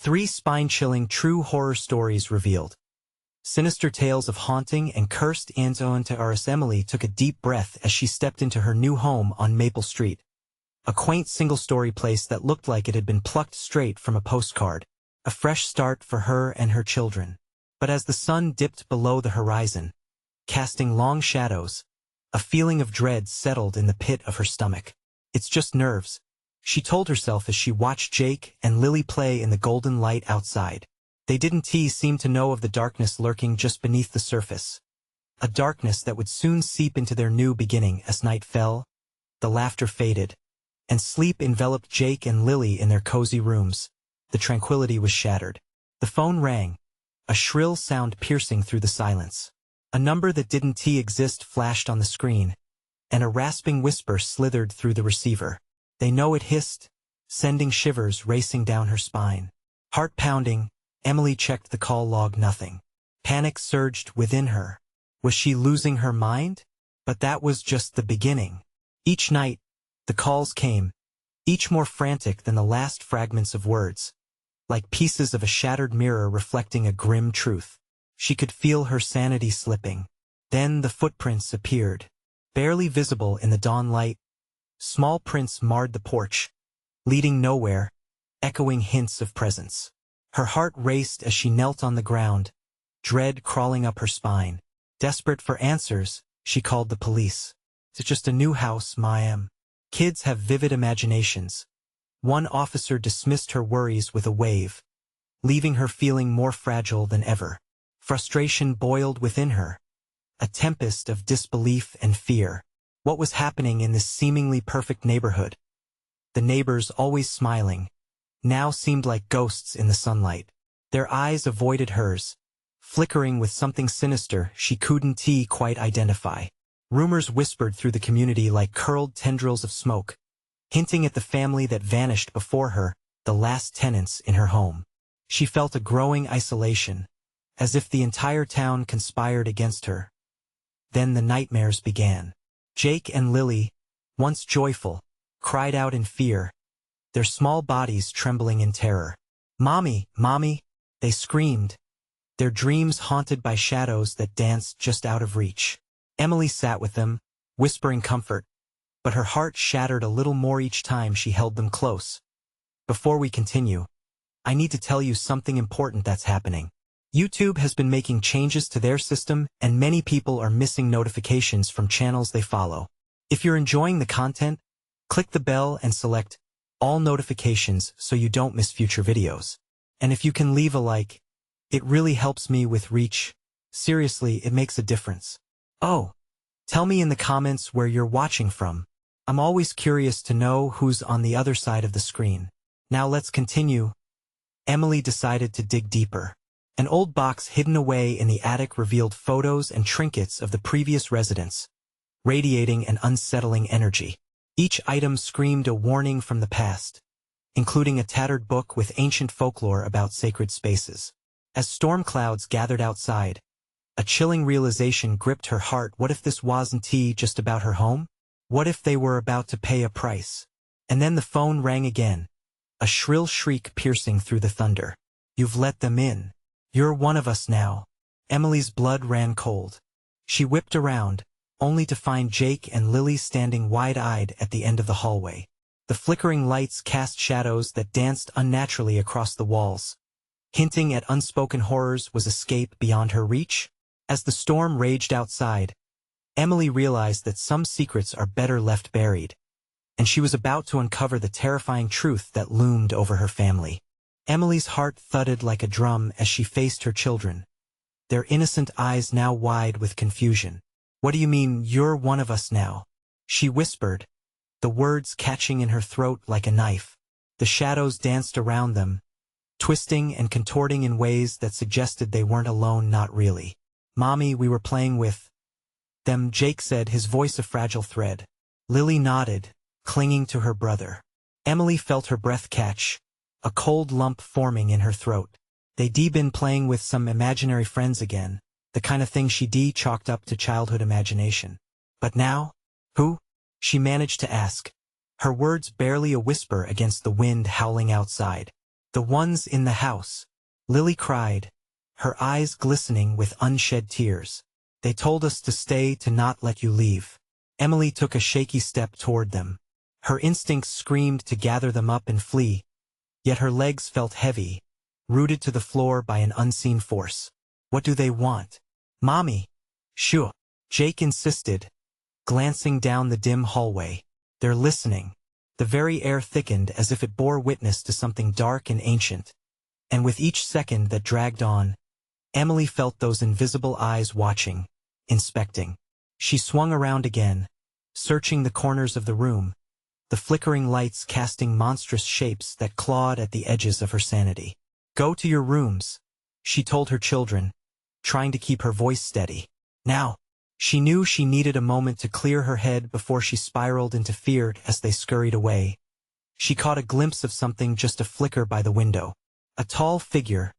3 spine-chilling true horror stories revealed. Sinister tales of haunting and cursed unsettling. Emily took a deep breath as she stepped into her new home on Maple Street. A quaint single-story place that looked like it had been plucked straight from a postcard. A fresh start for her and her children. But as the sun dipped below the horizon, casting long shadows, a feeling of dread settled in the pit of her stomach. It's just nerves, she told herself as she watched Jake and Lily play in the golden light outside. They didn't seem to know of the darkness lurking just beneath the surface. A darkness that would soon seep into their new beginning. As night fell, the laughter faded, and sleep enveloped Jake and Lily in their cozy rooms. The tranquility was shattered. The phone rang, a shrill sound piercing through the silence. A number that didn't exist flashed on the screen, and a rasping whisper slithered through the receiver. "They know it," hissed, sending shivers racing down her spine. Heart pounding, Emily checked the call log. Nothing. Panic surged within her. Was she losing her mind? But that was just the beginning. Each night, the calls came, each more frantic than the last fragments of words, like pieces of a shattered mirror reflecting a grim truth. She could feel her sanity slipping. Then the footprints appeared, barely visible in the dawn light. Small prints marred the porch, leading nowhere, echoing hints of presence. Her heart raced as she knelt on the ground, dread crawling up her spine. Desperate for answers, she called the police. "It's just a new house, ma'am. Kids have vivid imaginations." One officer dismissed her worries with a wave, leaving her feeling more fragile than ever. Frustration boiled within her, a tempest of disbelief and fear. What was happening in this seemingly perfect neighborhood? The neighbors, always smiling, now seemed like ghosts in the sunlight. Their eyes avoided hers, flickering with something sinister she couldn't quite identify. Rumors whispered through the community like curled tendrils of smoke, hinting at the family that vanished before her, the last tenants in her home. She felt a growing isolation, as if the entire town conspired against her. Then the nightmares began. Jake and Lily, once joyful, cried out in fear, their small bodies trembling in terror. "Mommy, Mommy!" they screamed, their dreams haunted by shadows that danced just out of reach. Emily sat with them, whispering comfort, but her heart shattered a little more each time she held them close. "Before we continue, I need to tell you something important that's happening. YouTube has been making changes to their system, and many people are missing notifications from channels they follow. If you're enjoying the content, click the bell and select all notifications so you don't miss future videos. And if you can leave a like, it really helps me with reach. Seriously, it makes a difference. Oh, tell me in the comments where you're watching from. I'm always curious to know who's on the other side of the screen. Now let's continue." Emily decided to dig deeper. An old box hidden away in the attic revealed photos and trinkets of the previous residents, radiating an unsettling energy. Each item screamed a warning from the past, including a tattered book with ancient folklore about sacred spaces. As storm clouds gathered outside, a chilling realization gripped her heart. What if this wasn't just about her home? What if they were about to pay a price? And then the phone rang again, a shrill shriek piercing through the thunder. "You've let them in. You're one of us now." Emily's blood ran cold. She whipped around, only to find Jake and Lily standing wide-eyed at the end of the hallway. The flickering lights cast shadows that danced unnaturally across the walls, hinting at unspoken horrors. Was escape beyond her reach? As the storm raged outside, Emily realized that some secrets are better left buried, and she was about to uncover the terrifying truth that loomed over her family. Emily's heart thudded like a drum as she faced her children, their innocent eyes now wide with confusion. "What do you mean, you're one of us now?" she whispered, the words catching in her throat like a knife. The shadows danced around them, twisting and contorting in ways that suggested they weren't alone. "Not really. Mommy, we were playing with them," Jake said, his voice a fragile thread. Lily nodded, clinging to her brother. Emily felt her breath catch, a cold lump forming in her throat. They'd been playing with some imaginary friends again, the kind of thing she'd chalked up to childhood imagination. But now? Who? She managed to ask, her words barely a whisper against the wind howling outside. The ones in the house. Lily cried, her eyes glistening with unshed tears. They told us to stay, to not let you leave. Emily took a shaky step toward them. Her instincts screamed to gather them up and flee, yet her legs felt heavy, rooted to the floor by an unseen force. What do they want? Mommy. Shoo. Jake insisted, glancing down the dim hallway. They're listening. The very air thickened as if it bore witness to something dark and ancient. And with each second that dragged on, Emily felt those invisible eyes watching, inspecting. She swung around again, searching the corners of the room, the flickering lights casting monstrous shapes that clawed at the edges of her sanity. Go to your rooms, she told her children, trying to keep her voice steady. Now. She knew she needed a moment to clear her head before she spiraled into fear as they scurried away. She caught a glimpse of something just a flicker by the window. A tall figure,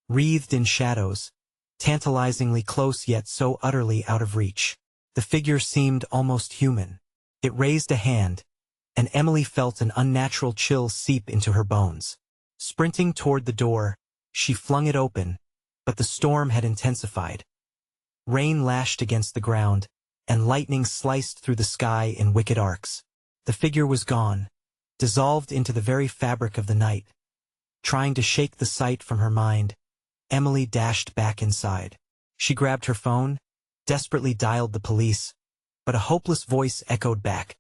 wreathed in shadows, tantalizingly close yet so utterly out of reach. The figure seemed almost human. It raised a hand, and Emily felt an unnatural chill seep into her bones. Sprinting toward the door, she flung it open, but the storm had intensified. Rain lashed against the ground, and lightning sliced through the sky in wicked arcs. The figure was gone, dissolved into the very fabric of the night. Trying to shake the sight from her mind, Emily dashed back inside. She grabbed her phone, desperately dialed the police, but a hopeless voice echoed back.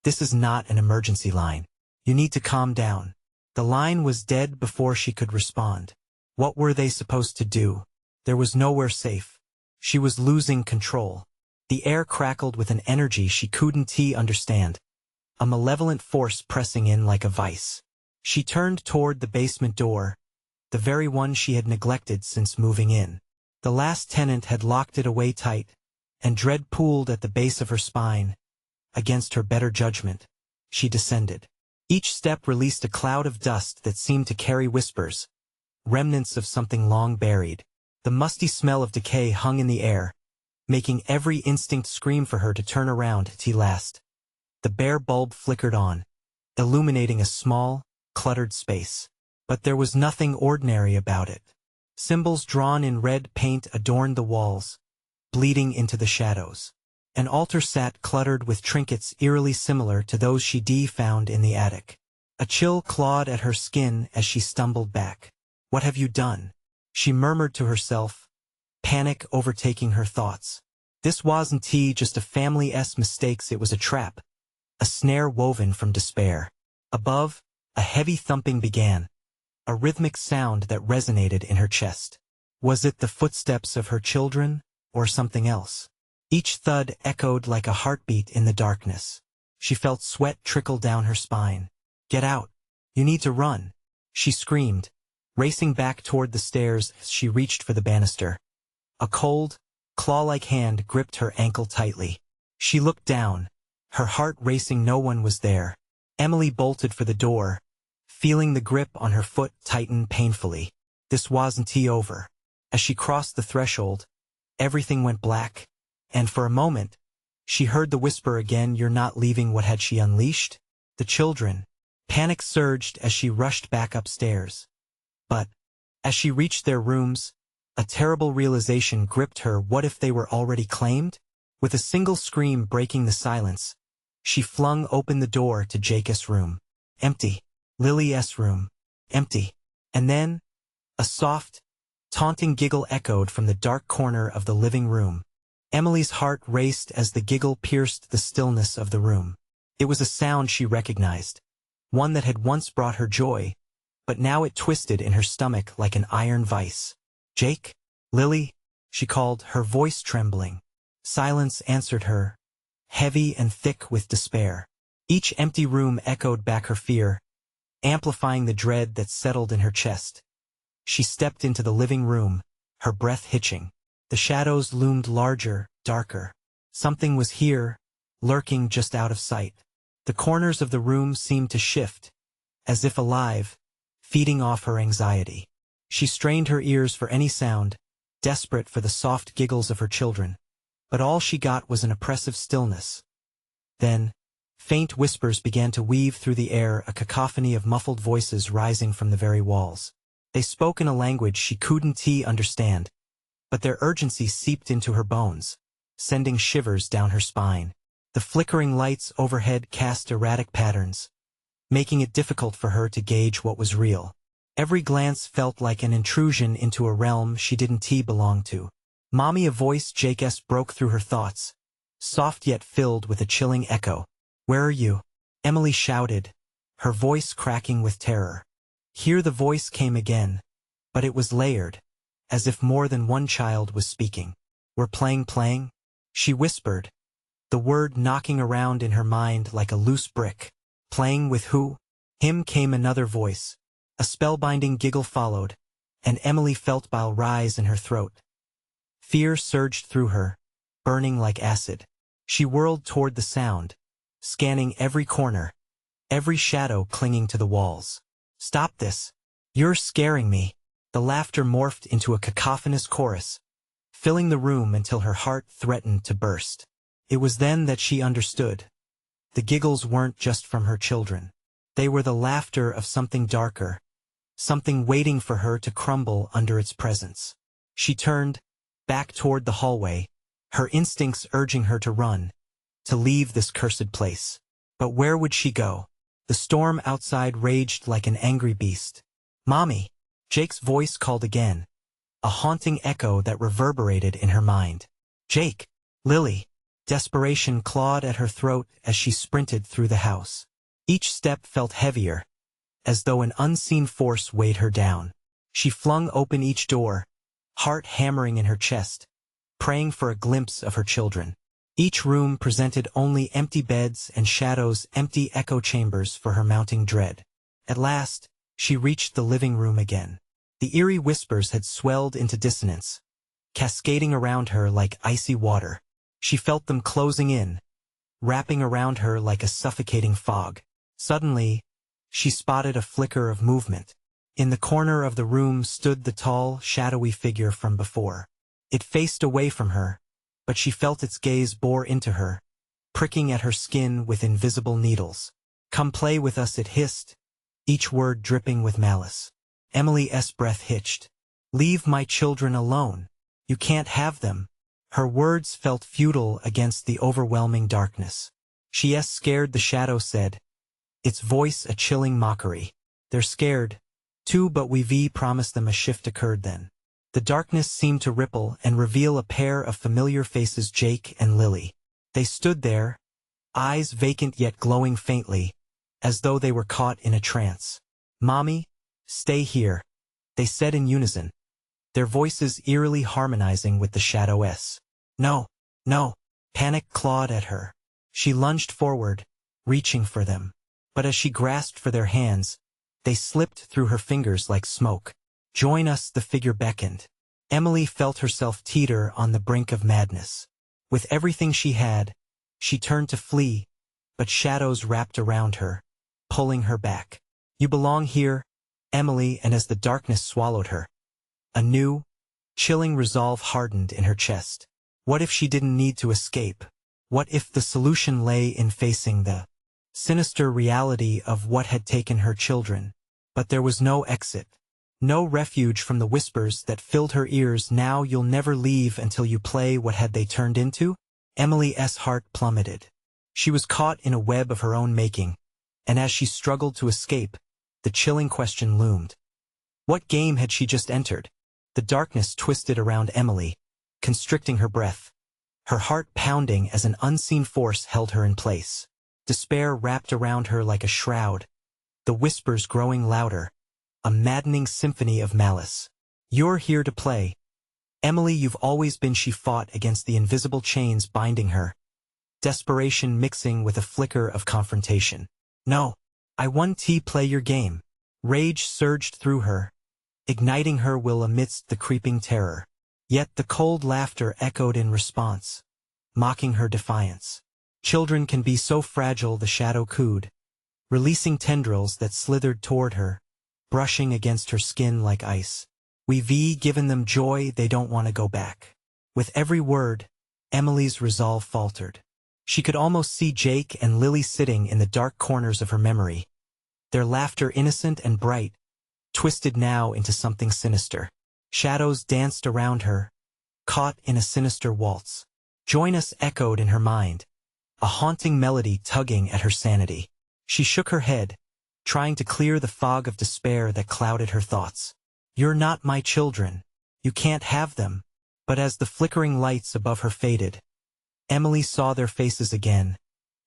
This is not an emergency line. You need to calm down. The line was dead before she could respond. What were they supposed to do? There was nowhere safe. She was losing control. The air crackled with an energy she couldn't understand. A malevolent force pressing in like a vice. She turned toward the basement door, the very one she had neglected since moving in. The last tenant had locked it away tight, and dread pooled at the base of her spine. Against her better judgment, she descended. Each step released a cloud of dust that seemed to carry whispers, remnants of something long buried. The musty smell of decay hung in the air, making every instinct scream for her to turn around at last. The bare bulb flickered on, illuminating a small, cluttered space. But there was nothing ordinary about it. Symbols drawn in red paint adorned the walls, bleeding into the shadows. An altar sat cluttered with trinkets eerily similar to those she'd found in the attic. A chill clawed at her skin as she stumbled back. What have you done? She murmured to herself, panic overtaking her thoughts. This wasn't just a family's mistakes, it was a trap, a snare woven from despair. Above, a heavy thumping began, a rhythmic sound that resonated in her chest. Was it the footsteps of her children, or something else? Each thud echoed like a heartbeat in the darkness. She felt sweat trickle down her spine. Get out. You need to run, she screamed, racing back toward the stairs as she reached for the banister. A cold, claw-like hand gripped her ankle tightly. She looked down, her heart racing. No one was there. Emily bolted for the door, feeling the grip on her foot tighten painfully. This wasn't over. As she crossed the threshold, everything went black, and for a moment, she heard the whisper again. You're not leaving. What had she unleashed? The children. Panic surged as she rushed back upstairs. But, as she reached their rooms, a terrible realization gripped her. What if they were already claimed? With a single scream breaking the silence, she flung open the door to Jake's room. Empty. Lily's room. Empty. And then, a soft, taunting giggle echoed from the dark corner of the living room. Emily's heart raced as the giggle pierced the stillness of the room. It was a sound she recognized, one that had once brought her joy, but now it twisted in her stomach like an iron vice. Jake? Lily? She called, her voice trembling. Silence answered her, heavy and thick with despair. Each empty room echoed back her fear, amplifying the dread that settled in her chest. She stepped into the living room, her breath hitching. The shadows loomed larger, darker. Something was here, lurking just out of sight. The corners of the room seemed to shift, as if alive, feeding off her anxiety. She strained her ears for any sound, desperate for the soft giggles of her children. But all she got was an oppressive stillness. Then, Faint whispers began to weave through the air, a cacophony of muffled voices rising from the very walls. They spoke in a language she couldn't understand, but their urgency seeped into her bones, sending shivers down her spine. The flickering lights overhead cast erratic patterns, making it difficult for her to gauge what was real. Every glance felt like an intrusion into a realm she didn't belong to. "Mommy," a voice Jake's broke through her thoughts, soft yet filled with a chilling echo. "Where are you?" Emily shouted, her voice cracking with terror. Here the voice came again, but it was layered, as if more than one child was speaking. "We're playing," she whispered, the word knocking around in her mind like a loose brick. "Playing with who?" Him came another voice. A spellbinding giggle followed, and Emily felt bile rise in her throat. Fear surged through her, burning like acid. She whirled toward the sound, scanning every corner, every shadow clinging to the walls. "Stop this! You're scaring me!" The laughter morphed into a cacophonous chorus, filling the room until her heart threatened to burst. It was then that she understood. The giggles weren't just from her children. They were the laughter of something darker, something waiting for her to crumble under its presence. She turned, back toward the hallway, her instincts urging her to run, to leave this cursed place. But where would she go? The storm outside raged like an angry beast. "Mommy!" Jake's voice called again, a haunting echo that reverberated in her mind. "Jake! Lily!" Desperation clawed at her throat as she sprinted through the house. Each step felt heavier, as though an unseen force weighed her down. She flung open each door, heart hammering in her chest, praying for a glimpse of her children. Each room presented only empty beds and shadows, empty echo chambers for her mounting dread. At last, she reached the living room again. The eerie whispers had swelled into dissonance, cascading around her like icy water. She felt them closing in, wrapping around her like a suffocating fog. Suddenly, she spotted a flicker of movement. In the corner of the room stood the tall, shadowy figure from before. It faced away from her, but she felt its gaze bore into her, pricking at her skin with invisible needles. "Come play with us," it hissed, each word dripping with malice. Emily's breath hitched. "Leave my children alone. You can't have them." Her words felt futile against the overwhelming darkness. "She's scared," the shadow said, its voice a chilling mockery. "They're scared, too, but we've promised them." A shift occurred then. The darkness seemed to ripple and reveal a pair of familiar faces, Jake and Lily. They stood there, eyes vacant yet glowing faintly, as though they were caught in a trance. "Mommy, stay here," they said in unison, their voices eerily harmonizing with the shadow's. "No, no!" Panic clawed at her. She lunged forward, reaching for them. But as she grasped for their hands, they slipped through her fingers like smoke. "Join us," the figure beckoned. Emily felt herself teeter on the brink of madness. With everything she had, she turned to flee, but shadows wrapped around her, pulling her back. "You belong here, Emily," and as the darkness swallowed her, a new, chilling resolve hardened in her chest. What if she didn't need to escape? What if the solution lay in facing the sinister reality of what had taken her children? But there was no exit, no refuge from the whispers that filled her ears. "Now you'll never leave until you play." What had they turned into? Emily's heart plummeted. She was caught in a web of her own making, and as she struggled to escape, the chilling question loomed. What game had she just entered? The darkness twisted around Emily, constricting her breath, her heart pounding as an unseen force held her in place. Despair wrapped around her like a shroud, the whispers growing louder, a maddening symphony of malice. "You're here to play, Emily, you've always been." She fought against the invisible chains binding her, desperation mixing with a flicker of confrontation. "No, I want to play your game." Rage surged through her, igniting her will amidst the creeping terror. Yet the cold laughter echoed in response, mocking her defiance. "Children can be so fragile," the shadow cooed, releasing tendrils that slithered toward her, brushing against her skin like ice. "We've given them joy, they don't want to go back." With every word, Emily's resolve faltered. She could almost see Jake and Lily sitting in the dark corners of her memory, their laughter innocent and bright, twisted now into something sinister. Shadows danced around her, caught in a sinister waltz. "Join us" echoed in her mind, a haunting melody tugging at her sanity. She shook her head, trying to clear the fog of despair that clouded her thoughts. "You're not my children. You can't have them." But as the flickering lights above her faded, Emily saw their faces again,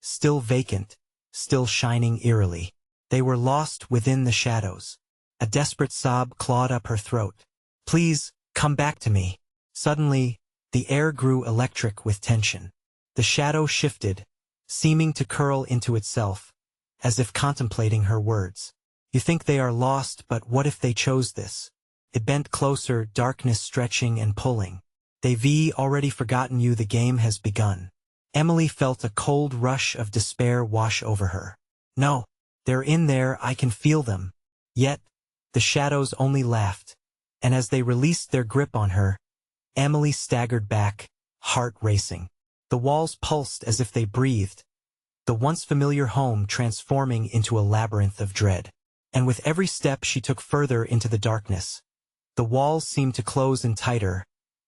still vacant, still shining eerily. They were lost within the shadows. A desperate sob clawed up her throat. "Please, come back to me." Suddenly, the air grew electric with tension. The shadow shifted, seeming to curl into itself, as if contemplating her words. "You think they are lost, but what if they chose this?" It bent closer, darkness stretching and pulling. "They've already forgotten you, the game has begun." Emily felt a cold rush of despair wash over her. "No, they're in there, I can feel them." Yet, the shadows only laughed, and as they released their grip on her, Emily staggered back, heart racing. The walls pulsed as if they breathed, the once familiar home transforming into a labyrinth of dread. And with every step she took further into the darkness, the walls seemed to close in tighter,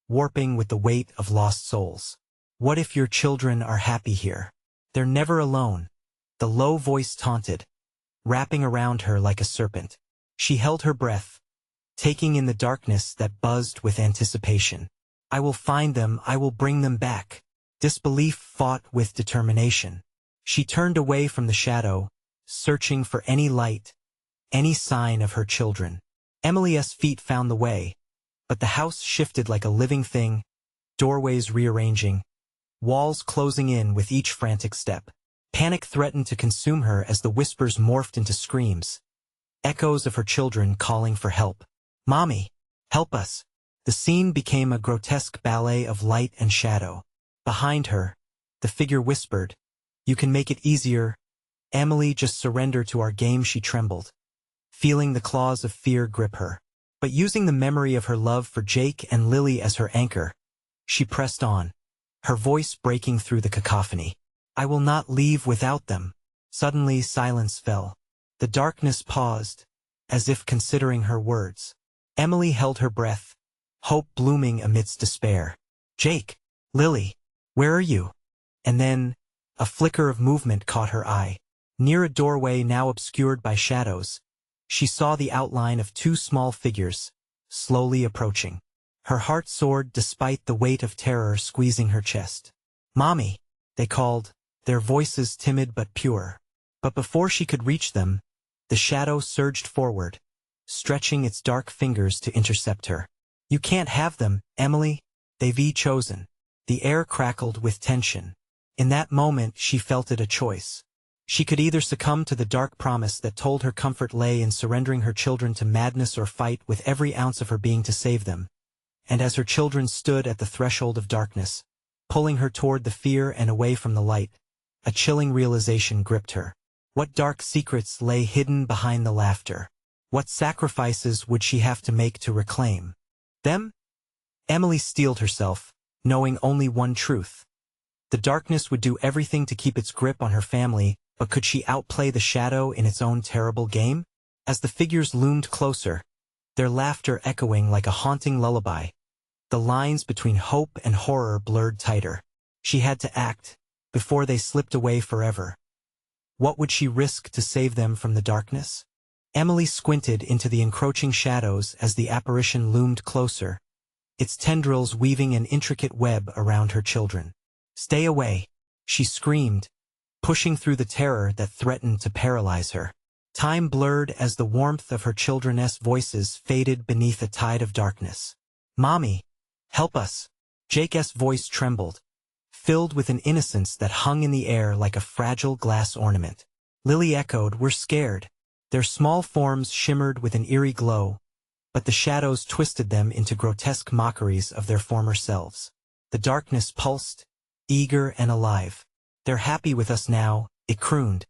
warping with the weight of lost souls. "What if your children are happy here? They're never alone," the low voice taunted, wrapping around her like a serpent. She held her breath, taking in the darkness that buzzed with anticipation. "I will find them, I will bring them back." Disbelief fought with determination. She turned away from the shadow, searching for any light, any sign of her children. Emily's feet found the way, but the house shifted like a living thing, doorways rearranging, walls closing in with each frantic step. Panic threatened to consume her as the whispers morphed into screams, echoes of her children calling for help. "Mommy, help us." The scene became a grotesque ballet of light and shadow. Behind her, the figure whispered, "You can make it easier." "Emily, just surrender to our game," she trembled, feeling the claws of fear grip her. But using the memory of her love for Jake and Lily as her anchor, she pressed on, her voice breaking through the cacophony. "I will not leave without them." Suddenly silence fell. The darkness paused, as if considering her words. Emily held her breath, hope blooming amidst despair. "Jake, Lily, where are you?" And then, a flicker of movement caught her eye. Near a doorway now obscured by shadows, she saw the outline of two small figures, slowly approaching. Her heart soared despite the weight of terror squeezing her chest. "Mommy," they called, their voices timid but pure. But before she could reach them, the shadow surged forward, stretching its dark fingers to intercept her. "You can't have them, Emily. They've chosen." The air crackled with tension. In that moment she felt it a choice. She could either succumb to the dark promise that told her comfort lay in surrendering her children to madness, or fight with every ounce of her being to save them. And as her children stood at the threshold of darkness, pulling her toward the fear and away from the light, a chilling realization gripped her. What dark secrets lay hidden behind the laughter? What sacrifices would she have to make to reclaim them? Emily steeled herself, knowing only one truth. The darkness would do everything to keep its grip on her family, but could she outplay the shadow in its own terrible game? As the figures loomed closer, their laughter echoing like a haunting lullaby, the lines between hope and horror blurred tighter. She had to act, before they slipped away forever. What would she risk to save them from the darkness? Emily squinted into the encroaching shadows as the apparition loomed closer, its tendrils weaving an intricate web around her children. "Stay away," she screamed, pushing through the terror that threatened to paralyze her. Time blurred as the warmth of her children's voices faded beneath a tide of darkness. "Mommy, help us." Jake's voice trembled, filled with an innocence that hung in the air like a fragile glass ornament. Lily echoed, "We're scared." Their small forms shimmered with an eerie glow, but the shadows twisted them into grotesque mockeries of their former selves. The darkness pulsed, eager and alive. "They're happy with us now," it crooned,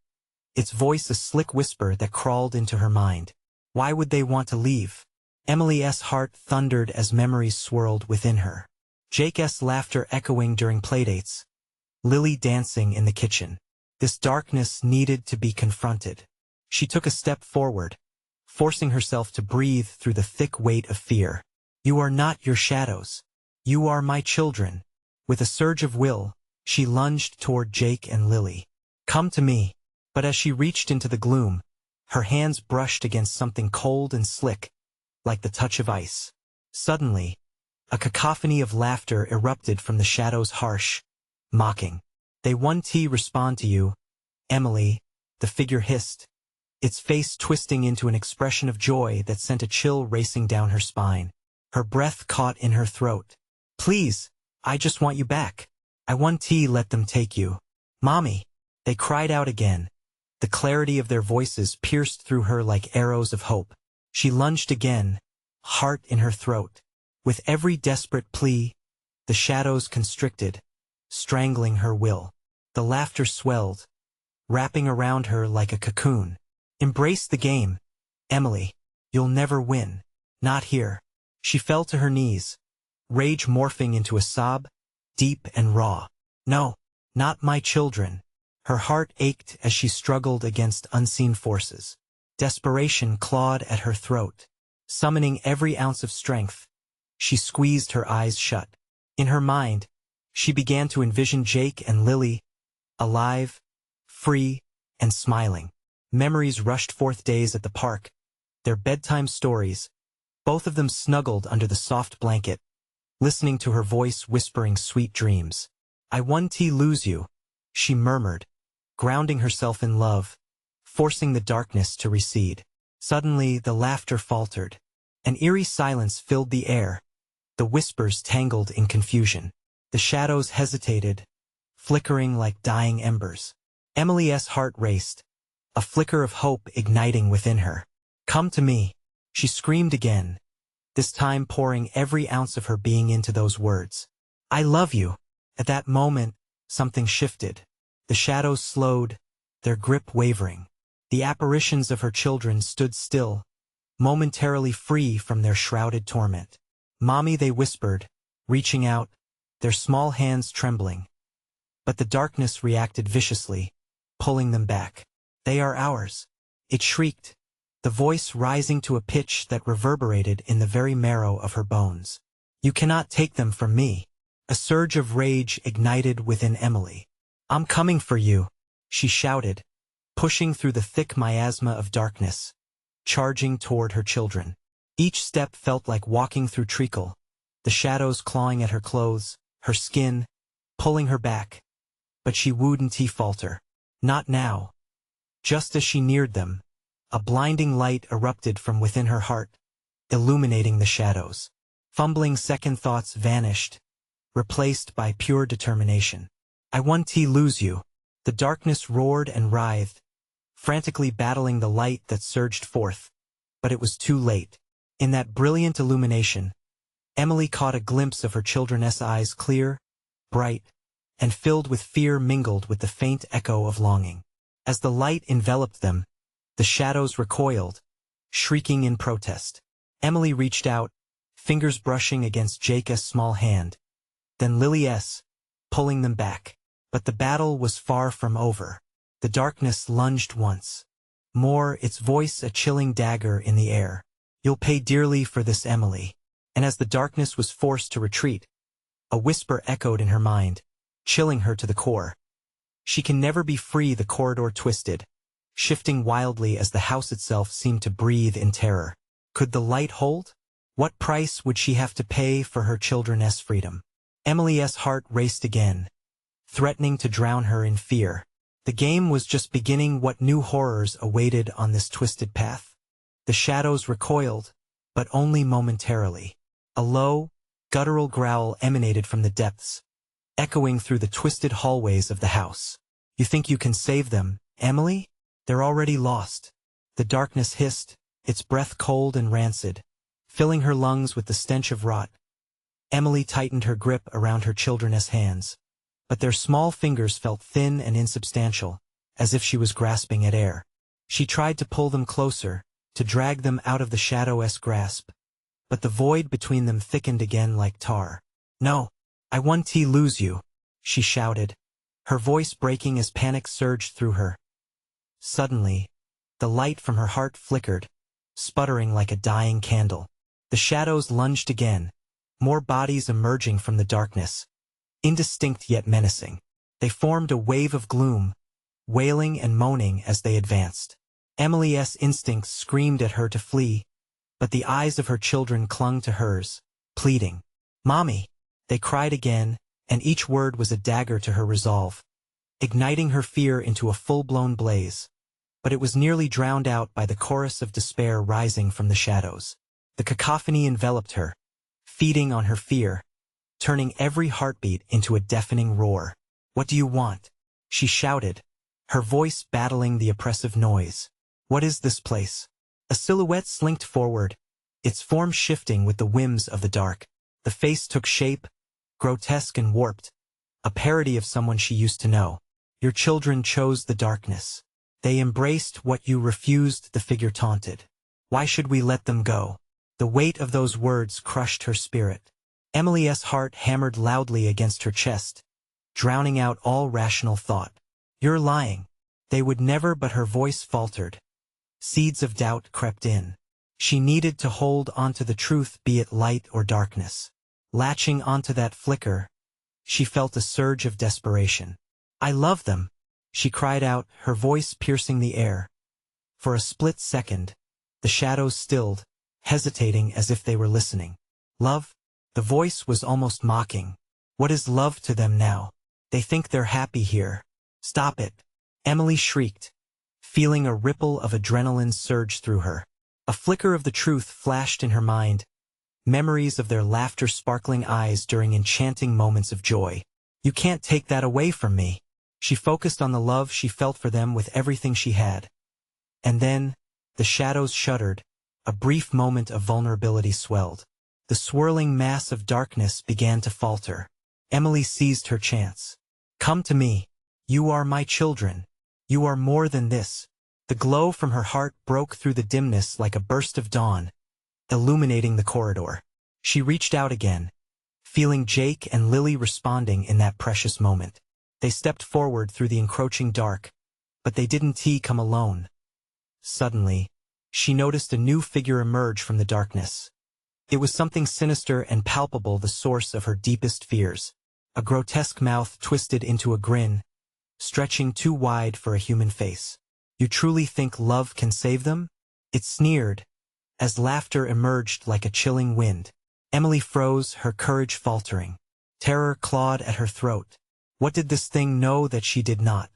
its voice a slick whisper that crawled into her mind. Why would they want to leave? Emily's heart thundered as memories swirled within her. Jake's laughter echoing during playdates, Lily dancing in the kitchen. This darkness needed to be confronted. She took a step forward, forcing herself to breathe through the thick weight of fear. You are not your shadows. You are my children. With a surge of will, she lunged toward Jake and Lily. Come to me. But as she reached into the gloom, her hands brushed against something cold and slick, like the touch of ice. Suddenly, a cacophony of laughter erupted from the shadows, harsh, mocking. They won't respond to you, Emily, the figure hissed, its face twisting into an expression of joy that sent a chill racing down her spine. Her breath caught in her throat. Please, I just want you back. I won't let them take you. Mommy, they cried out again. The clarity of their voices pierced through her like arrows of hope. She lunged again, heart in her throat. With every desperate plea, the shadows constricted, strangling her will. The laughter swelled, wrapping around her like a cocoon. Embrace the game, Emily. You'll never win. Not here. She fell to her knees, rage morphing into a sob, deep and raw. No, not my children. Her heart ached as she struggled against unseen forces. Desperation clawed at her throat. Summoning every ounce of strength, she squeezed her eyes shut. In her mind, she began to envision Jake and Lily, alive, free, and smiling. Memories rushed forth, days at the park, their bedtime stories, both of them snuggled under the soft blanket, listening to her voice whispering sweet dreams. I won't lose you, she murmured, grounding herself in love, forcing the darkness to recede. Suddenly the laughter faltered. An eerie silence filled the air, the whispers tangled in confusion. The shadows hesitated, flickering like dying embers. Emily's heart raced, a flicker of hope igniting within her. Come to me, she screamed again, this time pouring every ounce of her being into those words. I love you. At that moment, something shifted. The shadows slowed, their grip wavering. The apparitions of her children stood still, momentarily free from their shrouded torment. Mommy, they whispered, reaching out, their small hands trembling. But the darkness reacted viciously, pulling them back. They are ours, it shrieked, the voice rising to a pitch that reverberated in the very marrow of her bones. You cannot take them from me. A surge of rage ignited within Emily. I'm coming for you, she shouted, pushing through the thick miasma of darkness, charging toward her children. Each step felt like walking through treacle, the shadows clawing at her clothes, her skin, pulling her back. But she wouldn't falter. Not now. Just as she neared them, a blinding light erupted from within her heart, illuminating the shadows. Fumbling second thoughts vanished, replaced by pure determination. I won't lose you. The darkness roared and writhed, frantically battling the light that surged forth. But it was too late. In that brilliant illumination, Emily caught a glimpse of her children's eyes, clear, bright, and filled with fear mingled with the faint echo of longing. As the light enveloped them, the shadows recoiled, shrieking in protest. Emily reached out, fingers brushing against Jake's small hand, then Lily's, pulling them back. But the battle was far from over. The darkness lunged once more, its voice a chilling dagger in the air. You'll pay dearly for this, Emily. And as the darkness was forced to retreat, a whisper echoed in her mind, chilling her to the core. She can never be free. The corridor twisted, shifting wildly as the house itself seemed to breathe in terror. Could the light hold? What price would she have to pay for her children's freedom? Emily's heart raced again, threatening to drown her in fear. The game was just beginning. What new horrors awaited on this twisted path? The shadows recoiled, but only momentarily. A low, guttural growl emanated from the depths, echoing through the twisted hallways of the house. You think you can save them, Emily? They're already lost. The darkness hissed, its breath cold and rancid, filling her lungs with the stench of rot. Emily tightened her grip around her children's hands, but their small fingers felt thin and insubstantial, as if she was grasping at air. She tried to pull them closer, to drag them out of the shadow's grasp, but the void between them thickened again like tar. No, I won't lose you, she shouted, her voice breaking as panic surged through her. Suddenly, the light from her heart flickered, sputtering like a dying candle. The shadows lunged again, more bodies emerging from the darkness, indistinct yet menacing. They formed a wave of gloom, wailing and moaning as they advanced. Emily's instincts screamed at her to flee, but the eyes of her children clung to hers, pleading. "Mommy!" They cried again, and each word was a dagger to her resolve, igniting her fear into a full-blown blaze. But it was nearly drowned out by the chorus of despair rising from the shadows. The cacophony enveloped her, feeding on her fear, turning every heartbeat into a deafening roar. "What do you want?" she shouted, her voice battling the oppressive noise. "What is this place?" A silhouette slinked forward, its form shifting with the whims of the dark. The face took shape, grotesque and warped, a parody of someone she used to know. "Your children chose the darkness. They embraced what you refused," the figure taunted. "Why should we let them go?" The weight of those words crushed her spirit. Emily's heart hammered loudly against her chest, drowning out all rational thought. "You're lying. They would never," but her voice faltered. Seeds of doubt crept in. She needed to hold onto the truth, be it light or darkness. Latching onto that flicker, she felt a surge of desperation. "I love them," she cried out, her voice piercing the air. For a split second, the shadows stilled, hesitating as if they were listening. "Love?" The voice was almost mocking. "What is love to them now? They think they're happy here." "Stop it!" Emily shrieked, feeling a ripple of adrenaline surge through her. A flicker of the truth flashed in her mind, memories of their laughter-sparkling eyes during enchanting moments of joy. "You can't take that away from me." She focused on the love she felt for them with everything she had. And then, the shadows shuddered, a brief moment of vulnerability swelled. The swirling mass of darkness began to falter. Emily seized her chance. "Come to me. You are my children. You are more than this." The glow from her heart broke through the dimness like a burst of dawn, illuminating the corridor. She reached out again, feeling Jake and Lily responding in that precious moment. They stepped forward through the encroaching dark, but they didn't come alone. Suddenly, she noticed a new figure emerge from the darkness. It was something sinister and palpable, the source of her deepest fears. A grotesque mouth twisted into a grin, stretching too wide for a human face. "You truly think love can save them?" It sneered, as laughter emerged like a chilling wind. Emily froze, her courage faltering. Terror clawed at her throat. What did this thing know that she did not?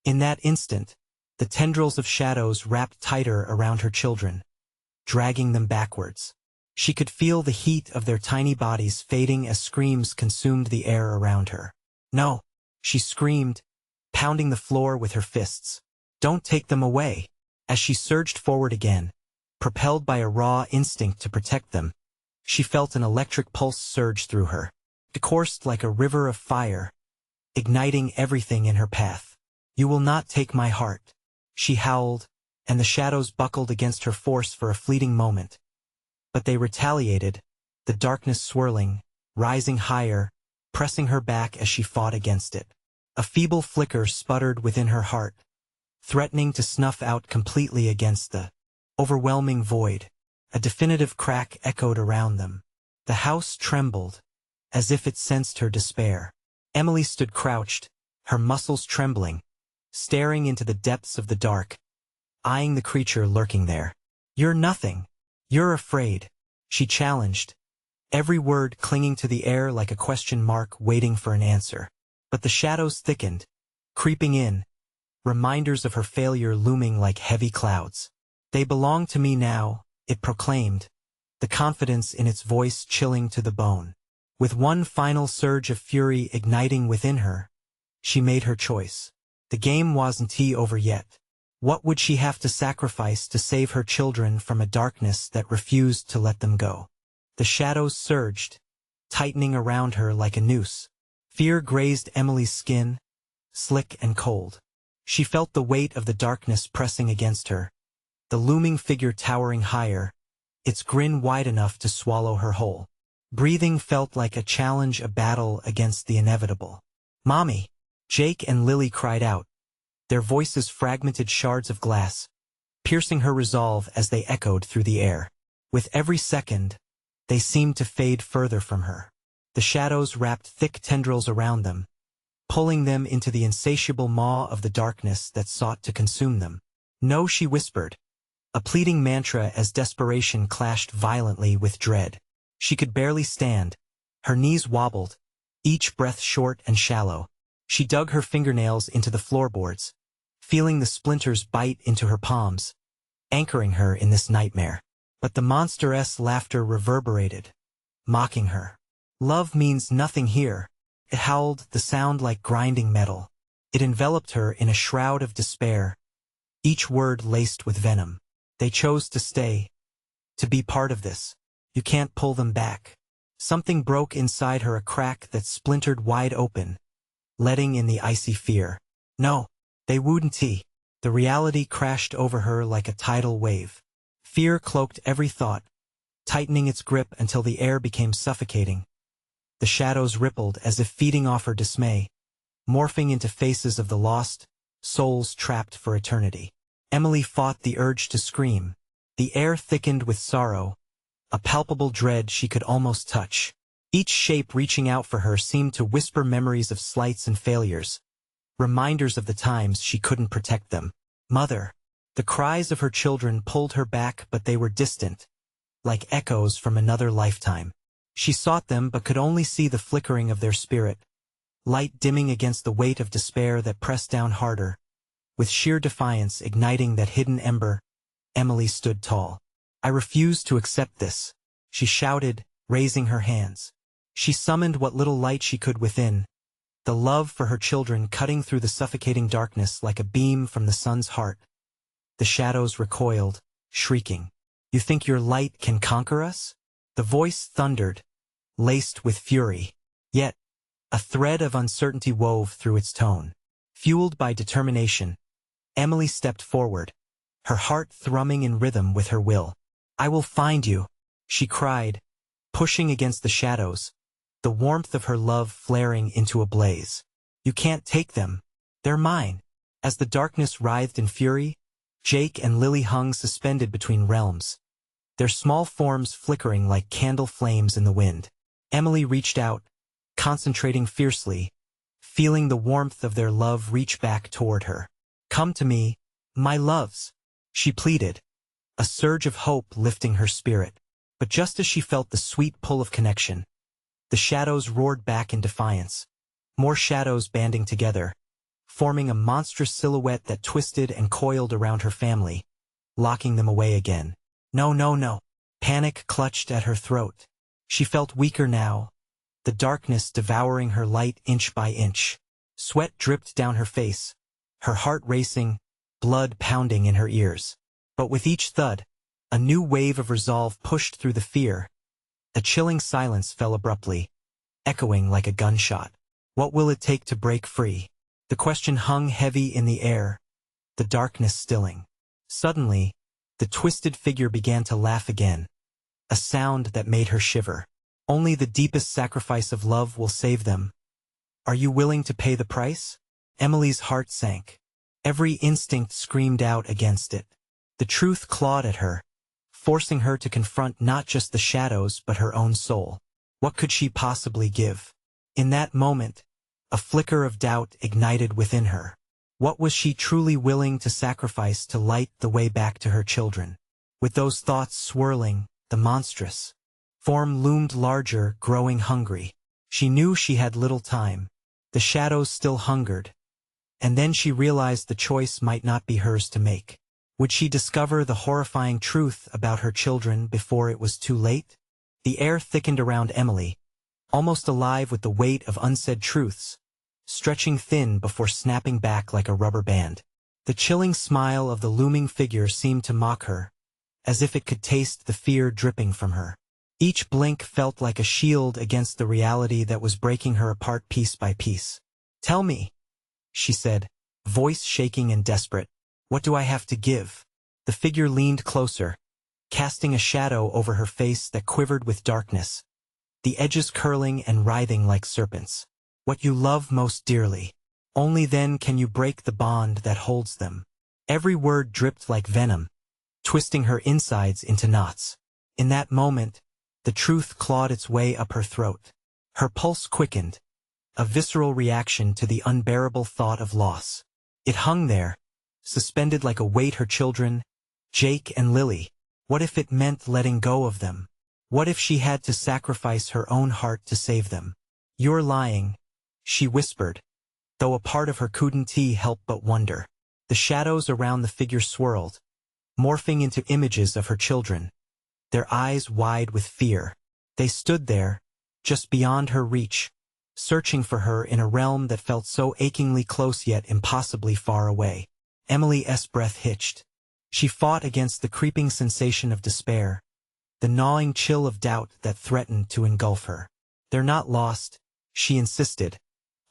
In that instant, the tendrils of shadows wrapped tighter around her children, dragging them backwards. She could feel the heat of their tiny bodies fading as screams consumed the air around her. "No!" she screamed, pounding the floor with her fists. "Don't take them away!" As she surged forward again, propelled by a raw instinct to protect them, she felt an electric pulse surge through her. It coursed like a river of fire, igniting everything in her path. "You will not take my heart," she howled, and the shadows buckled against her force for a fleeting moment. But they retaliated, the darkness swirling, rising higher, pressing her back as she fought against it. A feeble flicker sputtered within her heart, threatening to snuff out completely against the overwhelming void. A definitive crack echoed around them. The house trembled, as if it sensed her despair. Emily stood crouched, her muscles trembling, staring into the depths of the dark, eyeing the creature lurking there. "You're nothing. You're afraid," she challenged, every word clinging to the air like a question mark waiting for an answer. But the shadows thickened, creeping in, reminders of her failure looming like heavy clouds. "They belong to me now," it proclaimed, the confidence in its voice chilling to the bone. With one final surge of fury igniting within her, she made her choice. The game wasn't over yet. What would she have to sacrifice to save her children from a darkness that refused to let them go? The shadows surged, tightening around her like a noose. Fear grazed Emily's skin, slick and cold. She felt the weight of the darkness pressing against her, the looming figure towering higher, its grin wide enough to swallow her whole. Breathing felt like a challenge, a battle against the inevitable. "Mommy!" Jake and Lily cried out, their voices fragmented shards of glass, piercing her resolve as they echoed through the air. With every second, they seemed to fade further from her. The shadows wrapped thick tendrils around them, pulling them into the insatiable maw of the darkness that sought to consume them. No, she whispered, a pleading mantra as desperation clashed violently with dread. She could barely stand. Her knees wobbled, each breath short and shallow. She dug her fingernails into the floorboards, feeling the splinters bite into her palms, anchoring her in this nightmare. But the monstrous laughter reverberated, mocking her. Love means nothing here. It howled, the sound like grinding metal. It enveloped her in a shroud of despair, each word laced with venom. They chose to stay, to be part of this. You can't pull them back. Something broke inside her, a crack that splintered wide open, letting in the icy fear. No, they wouldn't. The reality crashed over her like a tidal wave. Fear cloaked every thought, tightening its grip until the air became suffocating. The shadows rippled as if feeding off her dismay, morphing into faces of the lost, souls trapped for eternity. Emily fought the urge to scream. The air thickened with sorrow, a palpable dread she could almost touch. Each shape reaching out for her seemed to whisper memories of slights and failures, reminders of the times she couldn't protect them. Mother. The cries of her children pulled her back, but they were distant, like echoes from another lifetime. She sought them but could only see the flickering of their spirit, light dimming against the weight of despair that pressed down harder. With sheer defiance igniting that hidden ember, Emily stood tall. I refuse to accept this, she shouted, raising her hands. She summoned what little light she could within, the love for her children cutting through the suffocating darkness like a beam from the sun's heart. The shadows recoiled, shrieking. You think your light can conquer us? The voice thundered, laced with fury. Yet, a thread of uncertainty wove through its tone. Fueled by determination, Emily stepped forward, her heart thrumming in rhythm with her will. I will find you, she cried, pushing against the shadows, the warmth of her love flaring into a blaze. You can't take them. They're mine. As the darkness writhed in fury, Jake and Lily hung suspended between realms, their small forms flickering like candle flames in the wind. Emily reached out, concentrating fiercely, feeling the warmth of their love reach back toward her. Come to me, my loves, she pleaded, a surge of hope lifting her spirit. But just as she felt the sweet pull of connection, the shadows roared back in defiance, more shadows banding together, forming a monstrous silhouette that twisted and coiled around her family, locking them away again. No, no, no. Panic clutched at her throat. She felt weaker now, the darkness devouring her light inch by inch. Sweat dripped down her face, her heart racing, blood pounding in her ears. But with each thud, a new wave of resolve pushed through the fear. A chilling silence fell abruptly, echoing like a gunshot. What will it take to break free? The question hung heavy in the air, the darkness stilling. Suddenly, the twisted figure began to laugh again, a sound that made her shiver. Only the deepest sacrifice of love will save them. Are you willing to pay the price? Emily's heart sank. Every instinct screamed out against it. The truth clawed at her, forcing her to confront not just the shadows but her own soul. What could she possibly give? In that moment, a flicker of doubt ignited within her. What was she truly willing to sacrifice to light the way back to her children? With those thoughts swirling, the monstrous form loomed larger, growing hungry. She knew she had little time. The shadows still hungered. And then she realized the choice might not be hers to make. Would she discover the horrifying truth about her children before it was too late? The air thickened around Emily, almost alive with the weight of unsaid truths, stretching thin before snapping back like a rubber band. The chilling smile of the looming figure seemed to mock her, as if it could taste the fear dripping from her. Each blink felt like a shield against the reality that was breaking her apart piece by piece. Tell me, she said, voice shaking and desperate. What do I have to give? The figure leaned closer, casting a shadow over her face that quivered with darkness, the edges curling and writhing like serpents. What you love most dearly. Only then can you break the bond that holds them. Every word dripped like venom, twisting her insides into knots. In that moment, the truth clawed its way up her throat. Her pulse quickened, a visceral reaction to the unbearable thought of loss. It hung there, suspended like a weight. Her children, Jake and Lily. What if it meant letting go of them? What if she had to sacrifice her own heart to save them? You're lying, she whispered, though a part of her couldn't help but wonder. The shadows around the figure swirled, morphing into images of her children, their eyes wide with fear. They stood there, just beyond her reach, searching for her in a realm that felt so achingly close yet impossibly far away. Emily's breath hitched. She fought against the creeping sensation of despair, the gnawing chill of doubt that threatened to engulf her. They're not lost, she insisted,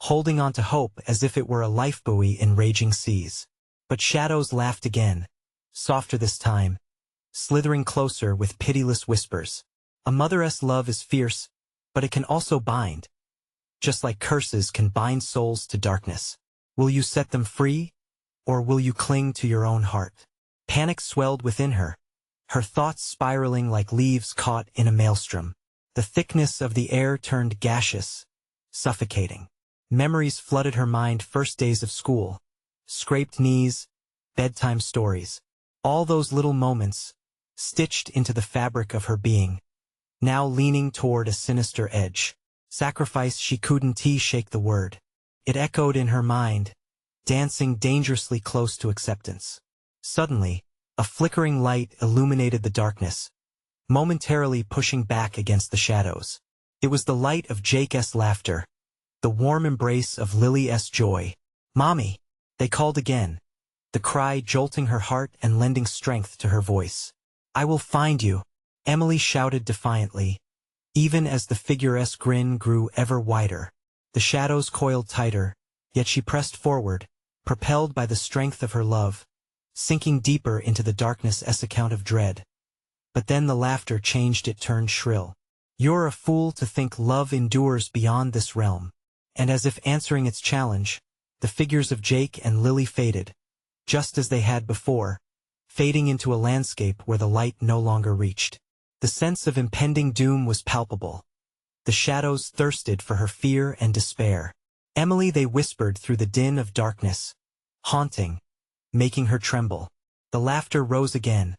holding on to hope as if it were a lifebuoy in raging seas. But shadows laughed again, softer this time, slithering closer with pitiless whispers. A mother's love is fierce, but it can also bind, just like curses can bind souls to darkness. Will you set them free, or will you cling to your own heart? Panic swelled within her, her thoughts spiraling like leaves caught in a maelstrom. The thickness of the air turned gaseous, suffocating. Memories flooded her mind. First days of school, scraped knees, bedtime stories. All those little moments, stitched into the fabric of her being, now leaning toward a sinister edge. Sacrifice, she couldn't shake the word. It echoed in her mind, dancing dangerously close to acceptance. Suddenly, a flickering light illuminated the darkness, momentarily pushing back against the shadows. It was the light of Jake's laughter, the warm embrace of Lily's joy. "Mommy!" they called again, the cry jolting her heart and lending strength to her voice. "I will find you," Emily shouted defiantly, even as the figure's grin grew ever wider. The shadows coiled tighter, yet she pressed forward, propelled by the strength of her love, sinking deeper into the darkness' account of dread. But then the laughter changed. It turned shrill. "You're a fool to think love endures beyond this realm." And as if answering its challenge, the figures of Jake and Lily faded, just as they had before, fading into a landscape where the light no longer reached. The sense of impending doom was palpable. The shadows thirsted for her fear and despair. "Emily," they whispered through the din of darkness, haunting, making her tremble. The laughter rose again,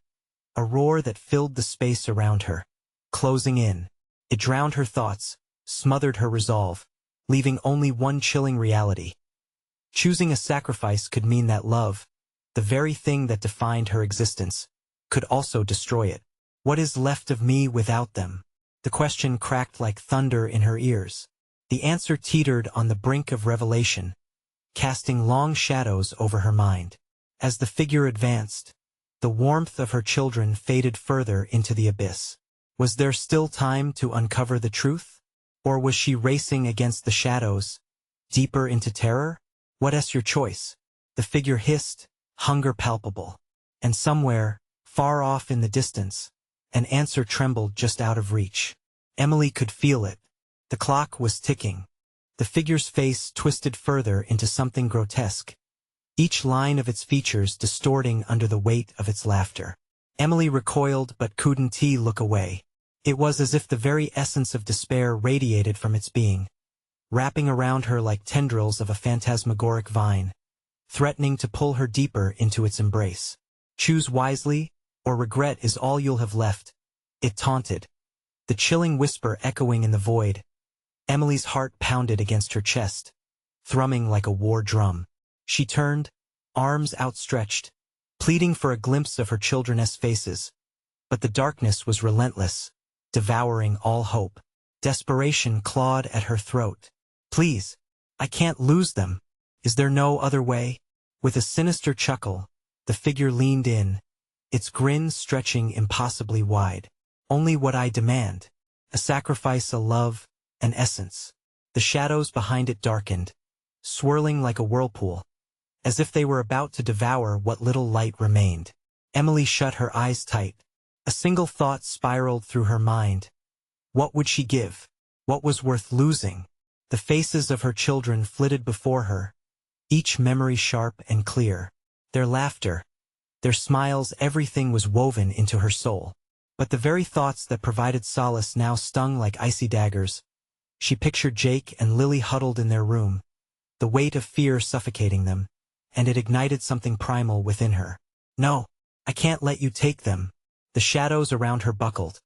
a roar that filled the space around her, closing in. It drowned her thoughts, smothered her resolve, leaving only one chilling reality. Choosing a sacrifice could mean that love, the very thing that defined her existence, could also destroy it. What is left of me without them? The question cracked like thunder in her ears. The answer teetered on the brink of revelation, casting long shadows over her mind. As the figure advanced, the warmth of her children faded further into the abyss. Was there still time to uncover the truth? Or was she racing against the shadows, deeper into terror? What's your choice? The figure hissed, hunger palpable. And somewhere, far off in the distance, an answer trembled just out of reach. Emily could feel it. The clock was ticking. The figure's face twisted further into something grotesque, each line of its features distorting under the weight of its laughter. Emily recoiled but couldn't look away. It was as if the very essence of despair radiated from its being, wrapping around her like tendrils of a phantasmagoric vine, threatening to pull her deeper into its embrace. "Choose wisely, or regret is all you'll have left," it taunted, the chilling whisper echoing in the void. Emily's heart pounded against her chest, thrumming like a war drum. She turned, arms outstretched, pleading for a glimpse of her children's faces. But the darkness was relentless, devouring all hope. Desperation clawed at her throat. "Please, I can't lose them. Is there no other way?" With a sinister chuckle, the figure leaned in, its grin stretching impossibly wide. "Only what I demand. A sacrifice, a love, an essence." The shadows behind it darkened, swirling like a whirlpool, as if they were about to devour what little light remained. Emily shut her eyes tight. A single thought spiraled through her mind. What would she give? What was worth losing? The faces of her children flitted before her, each memory sharp and clear. Their laughter, their smiles, everything was woven into her soul. But the very thoughts that provided solace now stung like icy daggers. She pictured Jake and Lily huddled in their room, the weight of fear suffocating them, and it ignited something primal within her. No, I can't let you take them. The shadows around her buckled,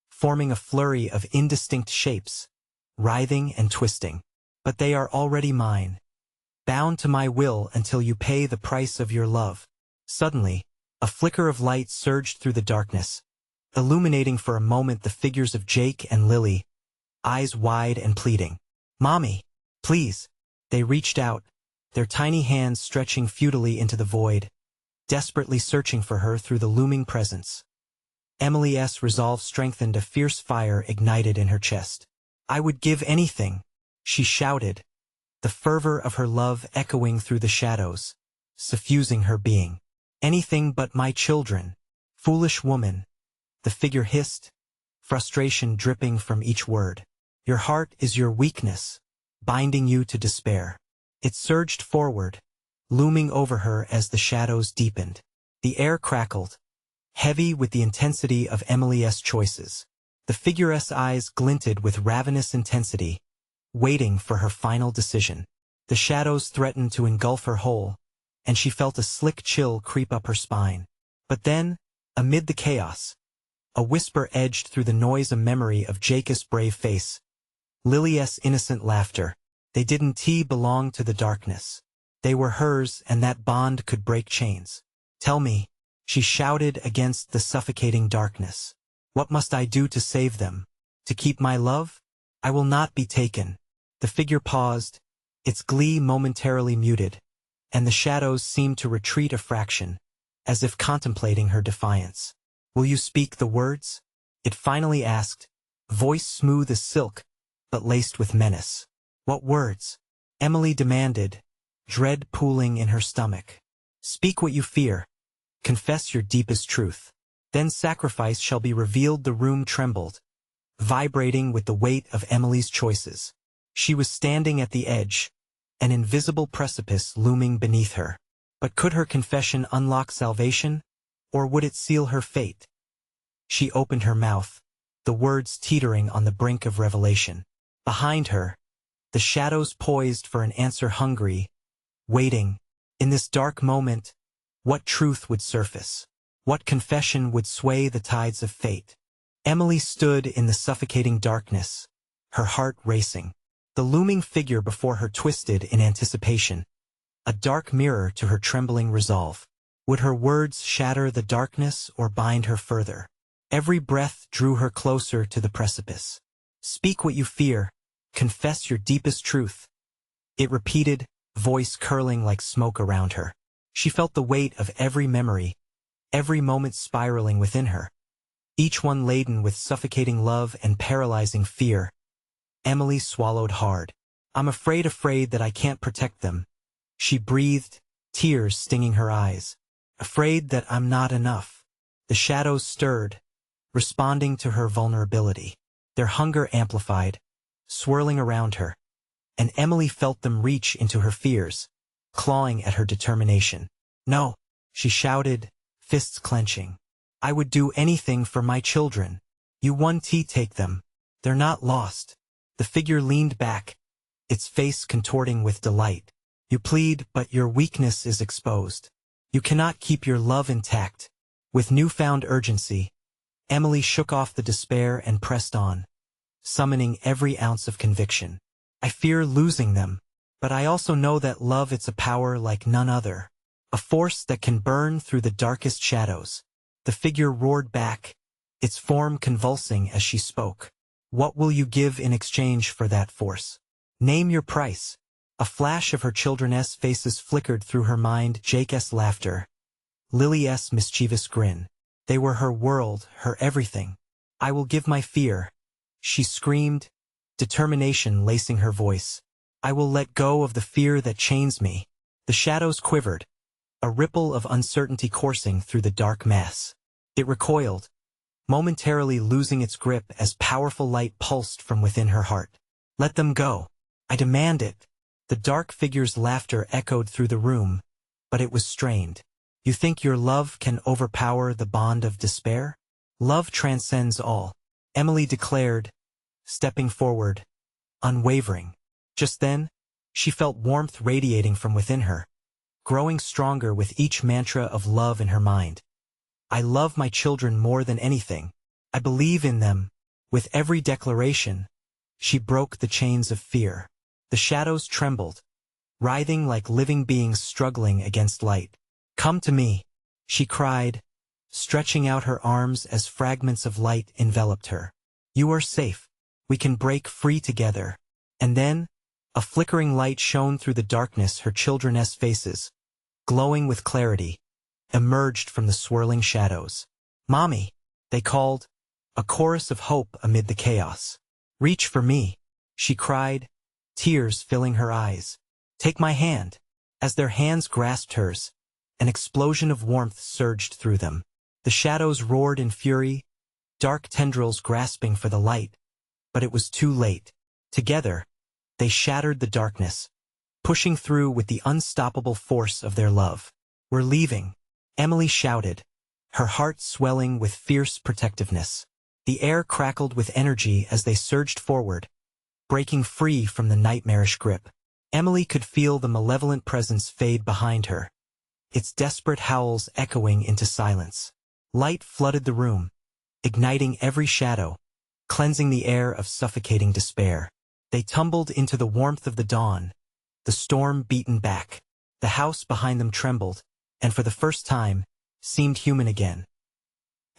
forming a flurry of indistinct shapes, writhing and twisting. But they are already mine, bound to my will until you pay the price of your love. Suddenly, a flicker of light surged through the darkness, illuminating for a moment the figures of Jake and Lily, eyes wide and pleading. "Mommy, please." They reached out, their tiny hands stretching futilely into the void, desperately searching for her through the looming presence. Emily's resolve strengthened, a fierce fire ignited in her chest. "I would give anything," she shouted, the fervor of her love echoing through the shadows, suffusing her being. "Anything but my children." "Foolish woman," the figure hissed, frustration dripping from each word. "Your heart is your weakness, binding you to despair." It surged forward, looming over her as the shadows deepened. The air crackled, heavy with the intensity of Emily's choices. The figure's eyes glinted with ravenous intensity, waiting for her final decision. The shadows threatened to engulf her whole, and she felt a slick chill creep up her spine. But then, amid the chaos, a whisper edged through the noise, a memory of Jake's brave face, Lily's innocent laughter. They didn't belong to the darkness. They were hers, and that bond could break chains. "Tell me," she shouted against the suffocating darkness. "What must I do to save them? To keep my love? I will not be taken." The figure paused, its glee momentarily muted, and the shadows seemed to retreat a fraction, as if contemplating her defiance. "Will you speak the words?" it finally asked, voice smooth as silk, but laced with menace. "What words?" Emily demanded, dread pooling in her stomach. "Speak what you fear. Confess your deepest truth. Then sacrifice shall be revealed." The room trembled, vibrating with the weight of Emily's choices. She was standing at the edge, an invisible precipice looming beneath her. But could her confession unlock salvation, or would it seal her fate? She opened her mouth, the words teetering on the brink of revelation. Behind her, the shadows poised for an answer, hungry, waiting. In this dark moment, what truth would surface? What confession would sway the tides of fate? Emily stood in the suffocating darkness, her heart racing. The looming figure before her twisted in anticipation, a dark mirror to her trembling resolve. Would her words shatter the darkness or bind her further? Every breath drew her closer to the precipice. "Speak what you fear. Confess your deepest truth," it repeated, voice curling like smoke around her. She felt the weight of every memory, every moment spiraling within her, each one laden with suffocating love and paralyzing fear. Emily swallowed hard. "I'm afraid that I can't protect them," she breathed, tears stinging her eyes. "Afraid that I'm not enough." The shadows stirred, responding to her vulnerability. Their hunger amplified, swirling around her, and Emily felt them reach into her fears, clawing at her determination. "No," she shouted, fists clenching. "I would do anything for my children. You won't take them. They're not lost." The figure leaned back, its face contorting with delight. "You plead, but your weakness is exposed. You cannot keep your love intact." With newfound urgency, Emily shook off the despair and pressed on, summoning every ounce of conviction. "I fear losing them, but I also know that love, it's a power like none other, a force that can burn through the darkest shadows." The figure roared back, its form convulsing as she spoke. "What will you give in exchange for that force? Name your price." A flash of her children's faces flickered through her mind, Jake's laughter, Lily's mischievous grin. They were her world, her everything. "I will give my fear," she screamed, determination lacing her voice. "I will let go of the fear that chains me." The shadows quivered, a ripple of uncertainty coursing through the dark mass. It recoiled, momentarily losing its grip as powerful light pulsed from within her heart. "Let them go. I demand it." The dark figure's laughter echoed through the room, but it was strained. You think your love can overpower the bond of despair? Love transcends all, Emily declared, stepping forward, unwavering. Just then, she felt warmth radiating from within her, growing stronger with each mantra of love in her mind. I love my children more than anything. I believe in them. With every declaration, she broke the chains of fear. The shadows trembled, writhing like living beings struggling against light. Come to me, she cried, stretching out her arms as fragments of light enveloped her. You are safe. We can break free together. And then, a flickering light shone through the darkness. Her children's faces, glowing with clarity, emerged from the swirling shadows. Mommy, they called, a chorus of hope amid the chaos. Reach for me, she cried, tears filling her eyes. Take my hand. As their hands grasped hers, an explosion of warmth surged through them. The shadows roared in fury, dark tendrils grasping for the light. But it was too late. Together, they shattered the darkness, pushing through with the unstoppable force of their love. We're leaving, Emily shouted, her heart swelling with fierce protectiveness. The air crackled with energy as they surged forward, breaking free from the nightmarish grip. Emily could feel the malevolent presence fade behind her, its desperate howls echoing into silence. Light flooded the room, igniting every shadow, cleansing the air of suffocating despair. They tumbled into the warmth of the dawn, the storm beaten back. The house behind them trembled, and for the first time, seemed human again.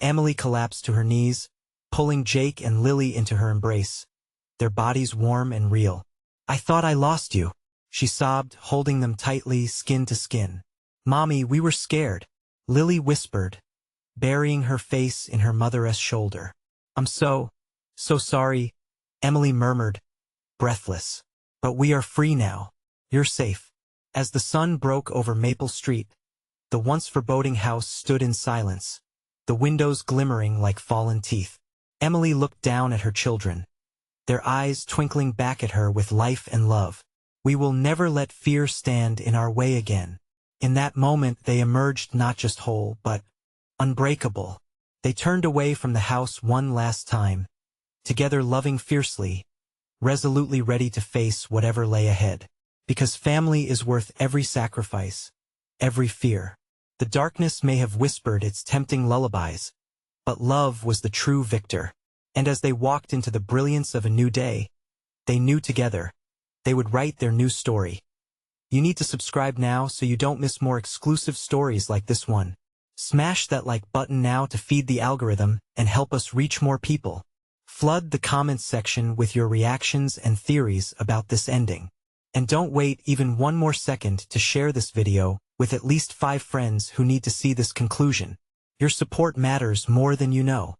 Emily collapsed to her knees, pulling Jake and Lily into her embrace, their bodies warm and real. I thought I lost you, she sobbed, holding them tightly, skin to skin. Mommy, we were scared, Lily whispered, burying her face in her mother's shoulder. I'm so sorry, Emily murmured, breathless. But we are free now. You're safe. As the sun broke over Maple Street, the once foreboding house stood in silence, the windows glimmering like fallen teeth. Emily looked down at her children, their eyes twinkling back at her with life and love. We will never let fear stand in our way again. In that moment they emerged not just whole, but unbreakable. They turned away from the house one last time, together loving fiercely, resolutely ready to face whatever lay ahead. Because family is worth every sacrifice, every fear. The darkness may have whispered its tempting lullabies, but love was the true victor. And as they walked into the brilliance of a new day, they knew together, they would write their new story. You need to subscribe now so you don't miss more exclusive stories like this one. Smash that like button now to feed the algorithm and help us reach more people. Flood the comments section with your reactions and theories about this ending. And don't wait even one more second to share this video with at least 5 friends who need to see this conclusion. Your support matters more than you know.